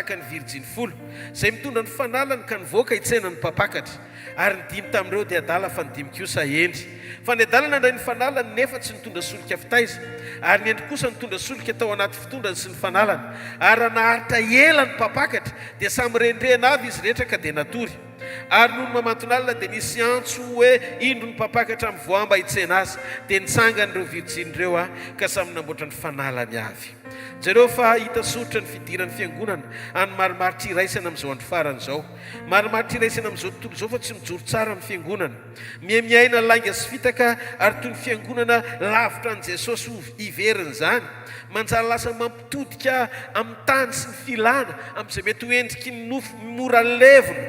tahaka ny virjiny folo izay mitondra ny fanalany ka nivoaka itsena ny mpapakatra ary ny dimy tamin'ireo dia adala fa ny dimy kosa endry fa ny adala nandray ny fanalany nefa tsy nitondra solika fitaiza ary ny endry kosa nitondra solika tao anaty fitondrany sy ny fanalany ary naharitra ela ny mpapakatra dia samy rendrena avy izy rehetra ka dia natory ary noho ny mamantonalina dia nisy antso hoe indro ny mpapakatra amin'ny voamba hitsena azy dia nitsanganyireo virjiny ireo ka samy namboatra ny fanalany avy zareo fa hita sotra ny fidiran'ny fiangonana any marimaritra iraisana amin'izao andro farany izao marimaritra iraisana amin'izao tontolo izao fa tsy mijoro tsara amin'ny fiangonana miaina langa sy fitaka ary toy ny fiangonana lavitra an' Jesosy iveriny izany manjary lasa mampitodika amin'ny tany sy ny filana amin'izay mety ho endriky ny nofo mora levona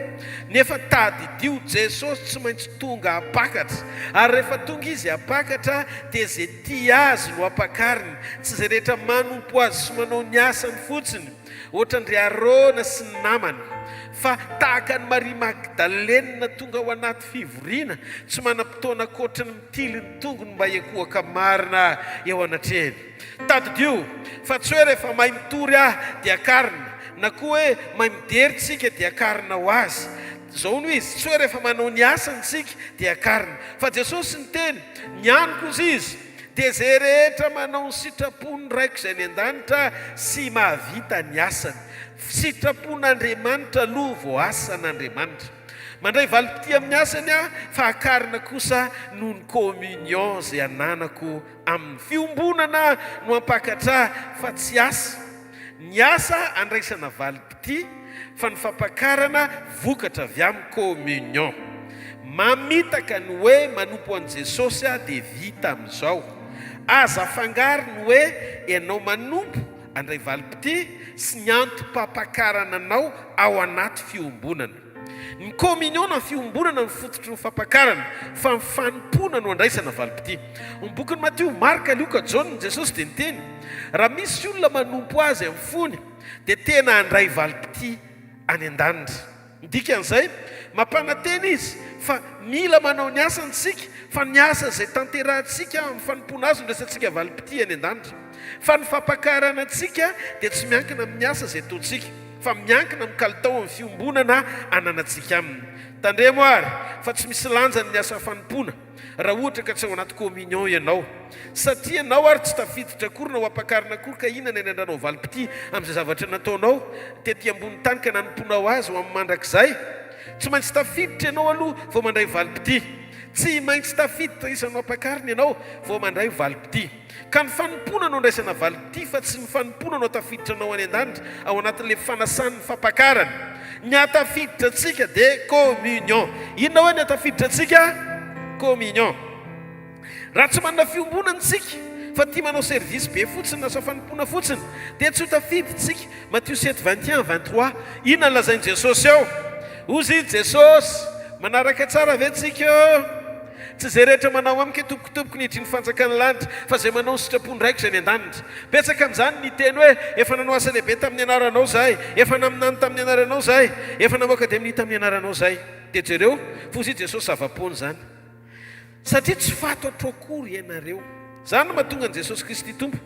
nefa tadidio Jesosy tsy maintsy tonga apakatra ary rehefa tonga izy apakatra dia zay tia azy no apakariny tsy zay rehetra manompo azy sy manao ny asany fotsiny ohatra ndry arona sy ny namany fa tahaka ny Maria Magdalena tonga ao anaty fivoriana tsy manam-potoana koatra ny mitily ny tongony mba hiakohaka marina eo anatrehany tadidio fa tsy hoe rehefa mahay mitory dia karina na koa hoe mahay mideritsika dia karina ho azy zao no izy tsy hoe rehefa manao ny asantsika dia karina fa Jesosy ny teny ny aniko izy dia zay rehetra manao ny sitrapony raiko izay ny an-danitra sy mahavita ny asany sitrapon'Andriamanitra aloha vao asan'Andriamanitra mandray valim-pity amin'ny asany fa akarina kosa noho ny communion zay ananako amin'ny fiombonana no ampakatra fa tsy asa ny asa andraisana valim-pity fa ny fampakarana vokatra avy amin'ny communion mamitaka ny hoe manompo an' Jesosy dia vita amin'izao aza fangaro ny hoe ianao manompo andray valim-pity sy ny antom-pampakarana anao ao anaty fiombonana ny communion na fiombonana ny fototry ny fampakarana fa ny fanompona no andraisana valim-pity ny bokin'ny Mateo Marka Luka John Jesosy dia niteny raha misy olona manompo azy amin'ny fony dia tena andray valim-pity any an-danitra midika an'izay mampanantena izy fa mila manao ny asantsika fa ny asa zay tanterahantsika amin'ny fanompona azy ndraisantsika valim-pity any an-danitra fa ny fampakarana antsika dia tsy miankina amin'ny asa zay ataontsika fa miankina amin'ny kalitao amin'ny fiombonana ananantsika aminy tandremo ary fa tsy misy lanjany ny asa fanompona raha ohatra ka tsy ao anaty communion ianao satria ianao ary tsy tafiditra akory na ho ampakarina akory ka inona ny andranao valim-pity amin'izay zavatra nataonao tety ambony tany ka nanomponao azy ho amin'ny mandrakizay tsy maintsy tafiditra ianao aloha vao mandray valim-pity tsy maintsy tafiditra isanao ampakarina ianao vao mandray valim-pity ka ny fanompona no andraisana valim-pity fa tsy ny fanompona no atafiditra anao any an-danitra ao anatin'le fanasan'ny fampakarana ny atafiditra antsika dia communion inona hoe ny atafiditra antsika communion raha tsy manana fiombonantsika fa tia manao service be fotsiny na sa fanompona fotsiny dia tsy ho tafiditsika Matthieu 7:21-23 inona lazainy Jesosy ao ozy Jesosy manaraka tsara ve tsika tsy zay rehetra manao amika tobokotoboko ny hidry ny fanjakany lanitra fa zay manao ny sitrapony raiko izay ny an-danitra betsaka amin'izany ny teny hoe efa nanao asa lehibe tamin'ny anaranao zahay efa naminany tamin'ny anaranao zahay efa namoaka dia tamin'ny anaranao zahay dia jereo fozy Jesosy zava-pony zany satria tsy fato atao akory ianareo zany no mahatonga an' Jesosy Kristy tompo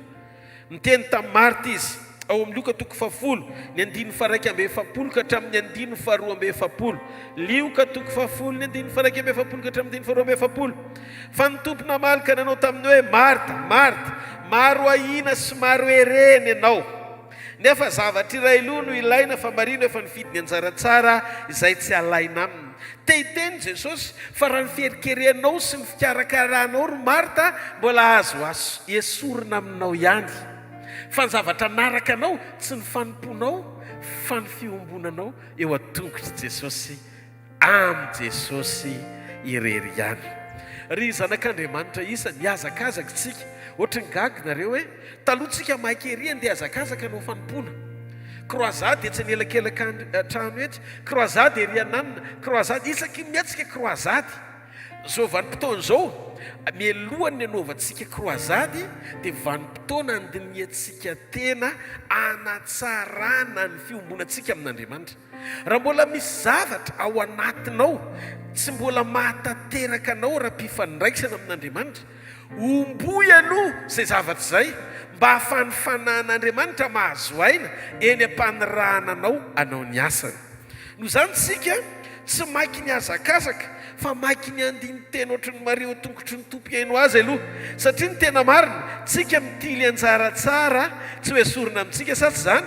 niteny tamin'ny Marta izy ao amin'ny Luka 10 ny 9:1 ka hatramin'ny 9:2 Luka 10 ny 9:1 ka hatramin'ny 9:2 fa ny tompo namalika nanao taminy hoe Marta Marta maro ahina sy maro hereny ianao nefa zavatra iray aloha no ilaina fa marino efa nividiny anjaratsara izay tsy alaina aminy tehiteny Jesosy fa raha ny fierikerenao sy ny fikarakarana ro Marta mbola azo esorina aminao ihany fa ny zavatra naraka anao tsy ny fanomponao fa ny fiombonanao eo atongotry Jesosy amin'ny Jesosy irery ihany ry zanak'Andriamanitra isa niazakazaka tsika ohatra ny gaga nareo hoe talohantsika mahakery andeha azakazaka no fanompona croisade dia tsy nelakelaka trano etra croisade ery ananina croisade isaky miatsika croisade zao vanim-potoana izao mialohan'ny anaovantsika croisade dia vanim-potoana andiniantsika tena anatsarana ny fiombonantsika amin'Andriamanitra raha mbola misy zavatra ao anatinao tsy mbola mahatateraka anao raha mpifandraisana amin'Andriamanitra omboy aloha zay zavatra zay mba hafanifanan'Andriamanitra mahazo aina eny ampanirahananao anao ny asany. No zany tsika tsy maiky ny azakazaka fa maiky ny andiny teny ohatry ny Maria tongotry ny tompo iaino azy aloha, satria ny tena marina tsika mitily anjaratsara tsy hoe sorona amintsika sa tsy zany.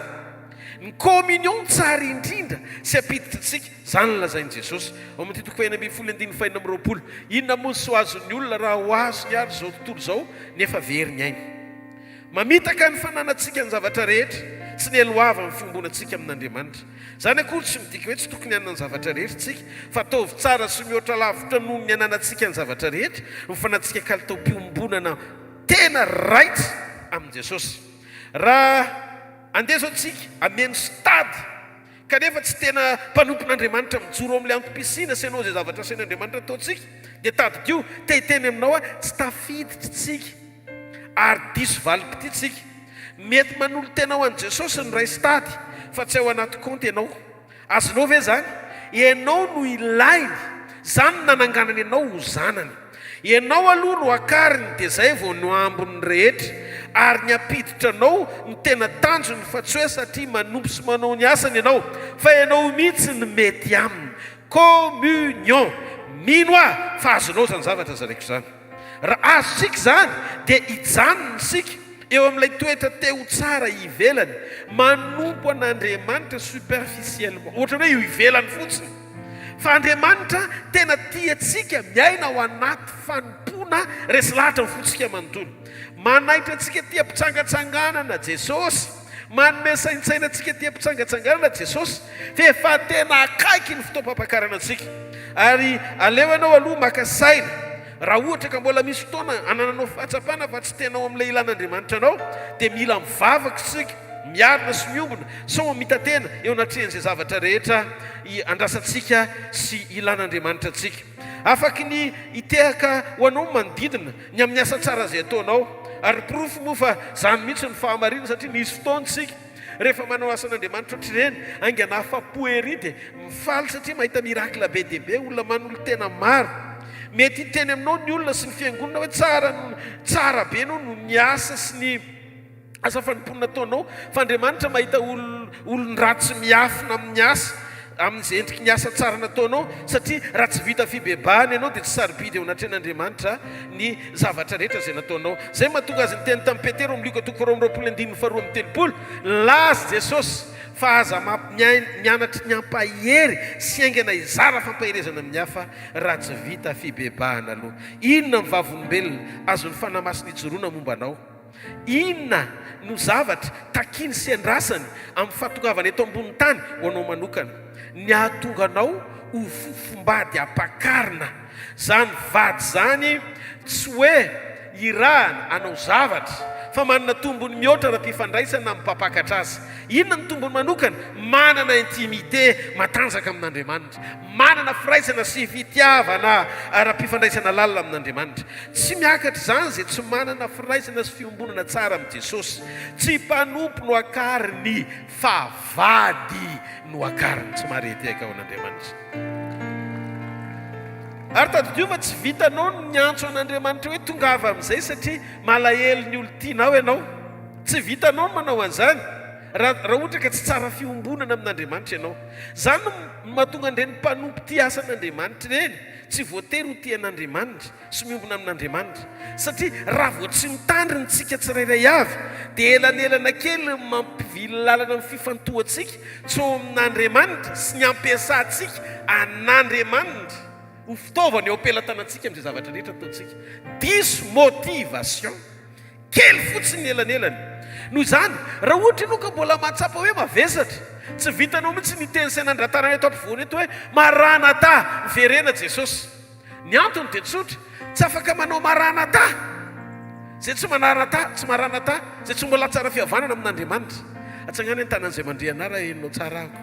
Ny communion tsara indrindra sy apiditra tsika zany lazainy Jesosy ao amin'ny toko 1:24. Inona moa sy ho azon'ny olona raha ho azo ny ary zao tontolo zao nefa very ny aina. Mamitaka ny fananantsika ny zavatra rehetra sy ny eloava amin'ny fiombonantsika amin'Andriamanitra. Zany akory tsy midika hoe tsy tokony hanana ny zavatra rehetra tsika, fa ataovy tsara sy mihoatra lavitra noho ny hananantsika ny zavatra rehetra, mifanantsika kalitao-piombonana tena raitra amin' Jesosy. Raha andeha zao tsika ameno stady kanefa tsy tena mpanompon'Andriamanitra mijoro amin'ilay antom-pisina sy anao zay zavatra sain'Andriamanitra ataontsika, dia tadikio tehiteny aminao a tsy tafiditra tsika ary diso valim-pity tsika. Mety manolo tena ho an' Jesosy ny ray stady fa tsy ao anaty konty ianao. Azonao ve zany? Ianao no ilainy, zany nananganany ianao ho zanany. Ianao aloha no akariny dia zay vao no ambony rehetra, ary ny apiditra anao ny tena tanjony fa tsy hoe satria manompo sy manao ny asany ianao, fa ianao mihitsy ny mety aminy. Communion, mino aho fa azonao zany zavatra zareko zany. Raha azosika zany dia hijanony sika eo amin'ilay toetra te ho tsara ivelany, manompo an'Andriamanitra superficiellement, ohatra hoe io ivelany fotsiny. Fa Andriamanitra tena tiatsika miaina ao anaty fanompona resy lahatra ny fotsika manontolo. Manaitra antsika tia mpitsangatsanganana Jesosy, manome saintsaina antsika tia mpitsangatsanganana Jesosy, fa efa tena akaiky ny fotoam-pampakarana antsika. Ary aleo ianao aloha maka saina, raha ohatra ka mbola misy fotoana anananao fahatsapana fa tsy tenao amin'ilay ilan'Andriamanitra anao, dia mila mivavaka isika, miarina sy miombona sao mitatena eo anatrehan'izay zavatra rehetra andrasantsika sy ilan'Andriamanitra antsika. Afaky ny hitehaka ho anao manodidina ny amin'ny asa tsara zay ataonao, ary porofo moa fa zany mihitsy ny fahamarina, satria nisy fotoana tsika rehefa manao asan'Andriamanitra ohatr'ireny aingana afa-po ery dia mifaly satria mahita mirakla be dia be, olona manolo tena maro. Mety hiteny aminao ny olona sy ny fiangonana hoe tsara be anao no ny asa sy ny asa fanomponana ataonao, fa Andriamanitra mahita olon-ratsy miafina amin'ny asa, amin'izay endriky ny asa tsara nataonao, satria raha tsy vita fibebahana ianao dia tsy sarobidy eo anatrehan'Andriamanitra ny zavatra rehetra zay nataonao. Zay mahatonga azy ny teny tamin'ny Petera amin'ny Luka 2:22-23, laza Jesosy fa aza mianatra ny ampahery sy aingana izara fampaherezana amin'ny hafa raha tsy vita fibebahana aloha. Inona ny vavolombelona azon'ny fanamasiny ijoroana momba anao? Inona no zavatra takiny sy andrasany amin'ny fahatongavany eto ambony tany ho anao manokana? Ny ahatonga anao ho fofombady ampakarina. Zany vady zany tsy hoe irahana anao zavatra, fa manana tombony mihoatra raha mpifandraisana amin'ny mpampakatra azy. Inona ny tombony manokana? Manana intimité matanjaka amin'Andriamanitra, manana firaisana sy fitiavana raha mpifandraisana lalina amin'Andriamanitra. Tsy miakatra zany zay tsy manana firaisana sy fiombonana tsara amin'ny Jesosy. Tsy mpanompo no akariny, fa vady no akariny. Tsy marety aika ao an'Andriamanitra. Ary tadidiova tsy vitanao ny antso an'Andriamanitra hoe tongava amin'izay satria malahelo ny olo tianao ianao. Tsy vitanao manao an'izany raha ohatra ka tsy tsara fiombonana amin'Andriamanitra ianao. Zany no mahatonga an'ireny mpanompo tia asan'Andriamanitra ireny tsy voatery ho tian'Andriamanitra sy miombona amin'Andriamanitra, satria raha vao tsy mitandriny tsika tsirairay avy dia elanelana kely mampivily lalana amin'ny fifantohantsika tso amin'Andriamanitra sy ny ampiasantsika an'Andriamanitra ho fitaovana eo am-pelantanantsika amin'izay zavatra rehetra ataontsika. Dismotivation kely fotsiny elanelany. Noho izany raha ohatra ianao ka mbola mahatsapa hoe mavesatra, tsy vitanao mihitsy ny teny sain'andratana eto ampovoany eto hoe maranata verena Jesosy. Ny antony dia tsotra, tsy afaka manao maranata zay tsy maranata, tsy maranata zay tsy mbola tsara fihavanana amin'Andriamanitra. Atsangany an-tanan'izay mandrianara enao tsara ako.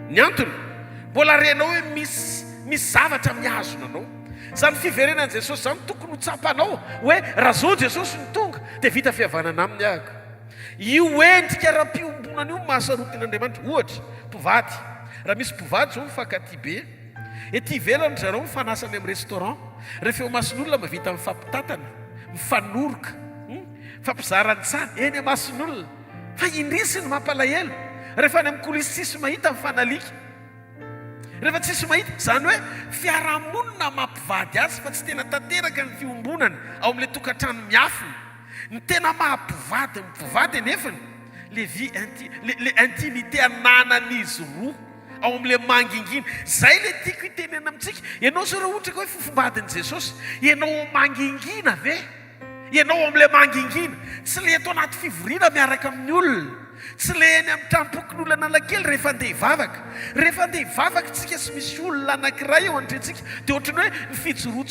Ny antony mbola renao hoe misy zavatra miazona anao. Zany fiverenan'i Jesosy zany tokony ho tsapanao hoe raha zao Jesosy ny tonga dia vita fihavanana aminy ahako. Io endrika raha-piombonana io mahasarotin'Andriamanitra. Ohatra mpivady, raha misy mpivady zao mifankatia be, ety ivelany zareo mifanasany amin'ny restaurant, rehefa eo mason'olona mavita mifampitatana mifanoroka, fampizarany-tsany eny amason'olona, fa indrisy ny mampalahelo rehefa any amin'ny kolisy tsisy mahita mifanalika, rehefa tsisy mahita, zany hoe fiarahamonina mampivady azy fa tsy tena tanteraka ny fiombonany ao amin'ilay tokantrano miafina. Ny tena mampivady mipivady nefany le intimité ananan'izy roa ao amin'ilay mangingina. Zay le tiako itenena amintsika. Ianao zao raha ohatra ka hoe fofombadin'i Jesosy, ianao mangingina ve? Ianao amin'ilay mangingina, tsy le atao anaty fivoriana miaraka amin'ny olona, tsy le eny amin'ny tranopokon'olona analakely rehefa andeha hivavaka. Rehefa andeha hivavaka tsika sy misy olona anankiray eo antretsika, dia ohatrany hoe ny fijorotsy